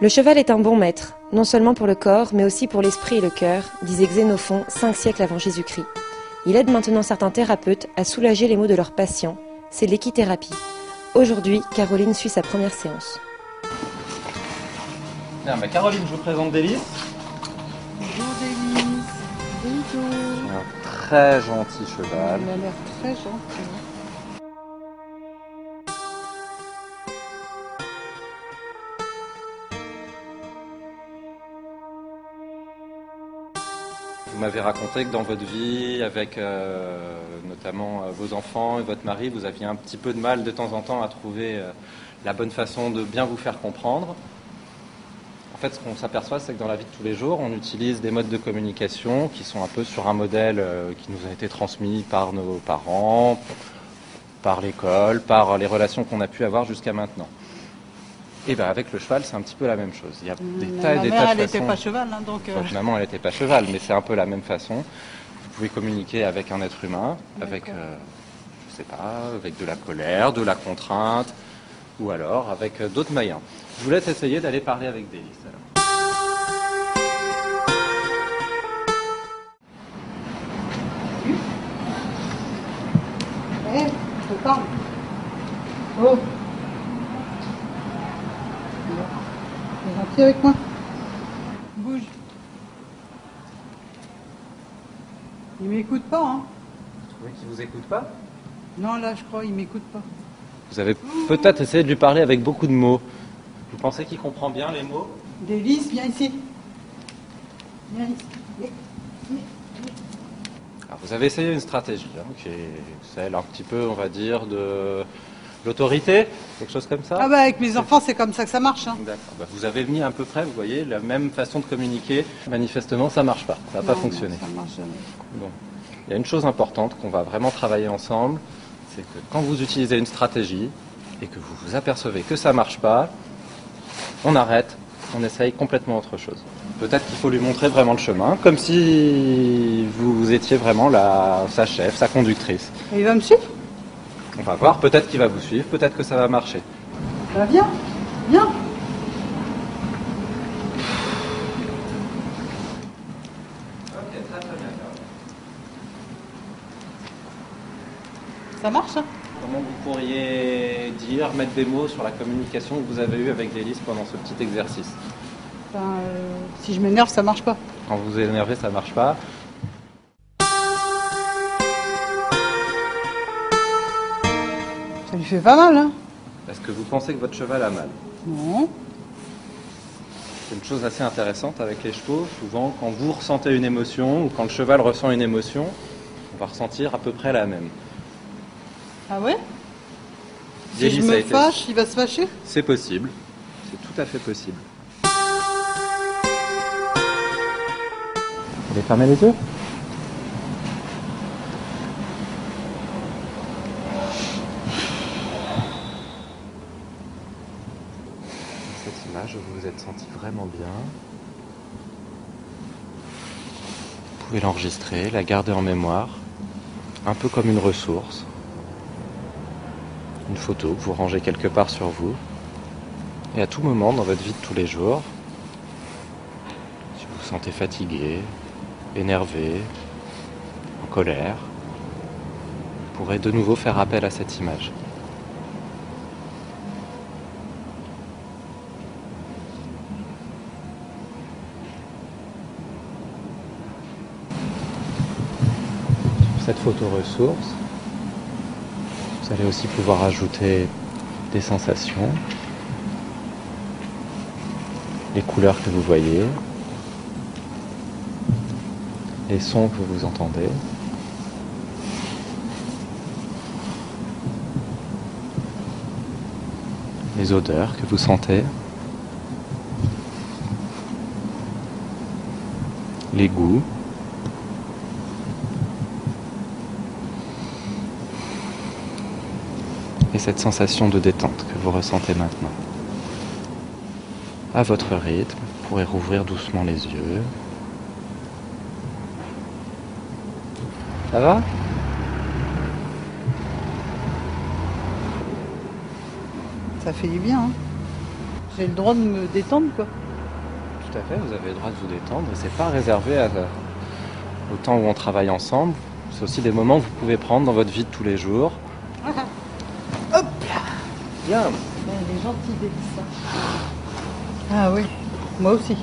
Le cheval est un bon maître, non seulement pour le corps, mais aussi pour l'esprit et le cœur, disait Xénophon 5 siècles avant Jésus-Christ. Il aide maintenant certains thérapeutes à soulager les maux de leurs patients. C'est l'équithérapie. Aujourd'hui, Caroline suit sa première séance. Bien, Caroline, je vous présente Délice. Bonjour Délice. Bonjour. Un très gentil cheval. Il a l'air très gentil. Vous m'avez raconté que dans votre vie, avec notamment vos enfants et votre mari, vous aviez un petit peu de mal de temps en temps à trouver la bonne façon de bien vous faire comprendre. En fait, ce qu'on s'aperçoit, c'est que dans la vie de tous les jours, on utilise des modes de communication qui sont un peu sur un modèle qui nous a été transmis par nos parents, par l'école, par les relations qu'on a pu avoir jusqu'à maintenant. Et bien avec le cheval, c'est un petit peu la même chose. Il y a des tas et des tas de façons. Ma mère, elle n'était pas cheval, hein, donc... Finalement, elle n'était pas cheval, mais c'est un peu la même façon. Vous pouvez communiquer avec un être humain, avec, je sais pas, avec de la colère, de la contrainte, ou alors avec d'autres moyens. Je vous laisse essayer d'aller parler avec Délice. Eh, je te parle. Oh. T'es gentil avec moi. Bouge. Il m'écoute pas, hein. Vous trouvez qu'il vous écoute pas? Non, là, je crois, il m'écoute pas. Vous avez peut-être essayé de lui parler avec beaucoup de mots. Vous pensez qu'il comprend bien les mots? Délice, viens ici. Viens ici. Alors, vous avez essayé une stratégie, qui est celle un petit peu, on va dire, de l'autorité, quelque chose comme ça? Ah bah avec mes enfants, c'est comme ça que ça marche. Hein. D'accord. Vous avez mis à peu près, vous voyez, la même façon de communiquer. Manifestement, ça marche pas. Ça va pas fonctionner. Ça marche jamais. Bon. Il y a une chose importante qu'on va vraiment travailler ensemble, c'est que quand vous utilisez une stratégie et que vous vous apercevez que ça marche pas, on arrête, on essaye complètement autre chose. Peut-être qu'il faut lui montrer vraiment le chemin, comme si vous étiez vraiment sa chef, sa conductrice. Et il va me suivre? On va voir, peut-être qu'il va vous suivre, peut-être que ça va marcher. Bah viens, viens. Ça marche, hein? Comment vous pourriez mettre des mots sur la communication que vous avez eue avec Délice pendant ce petit exercice? Si je m'énerve, ça marche pas. Quand vous vous énervez, ça marche pas. Ça lui fait pas mal, hein? Est-ce que vous pensez que votre cheval a mal? Non. C'est une chose assez intéressante avec les chevaux. Souvent, quand vous ressentez une émotion ou quand le cheval ressent une émotion, on va ressentir à peu près la même. Ah ouais? Si Délice je a me été- fâche, il va se fâcher? C'est possible. C'est tout à fait possible. Vous allez fermer les yeux? Dans cette image, vous vous êtes senti vraiment bien. Vous pouvez l'enregistrer, la garder en mémoire, un peu comme une ressource. Une photo que vous rangez quelque part sur vous. Et à tout moment dans votre vie de tous les jours, si vous vous sentez fatigué, énervé, en colère, vous pourrez de nouveau faire appel à cette image. Sur cette photo ressource, vous allez aussi pouvoir ajouter des sensations, les couleurs que vous voyez, les sons que vous entendez. Les odeurs que vous sentez, les goûts, et cette sensation de détente que vous ressentez maintenant. À votre rythme, vous pourrez rouvrir doucement les yeux. Ça va? Ça fait du bien, hein? J'ai le droit de me détendre, quoi. Tout à fait, vous avez le droit de vous détendre. Et c'est pas réservé au temps où on travaille ensemble. C'est aussi des moments que vous pouvez prendre dans votre vie de tous les jours. Hop là. Bien. Elle est gentille, Délissa. Ah oui, moi aussi.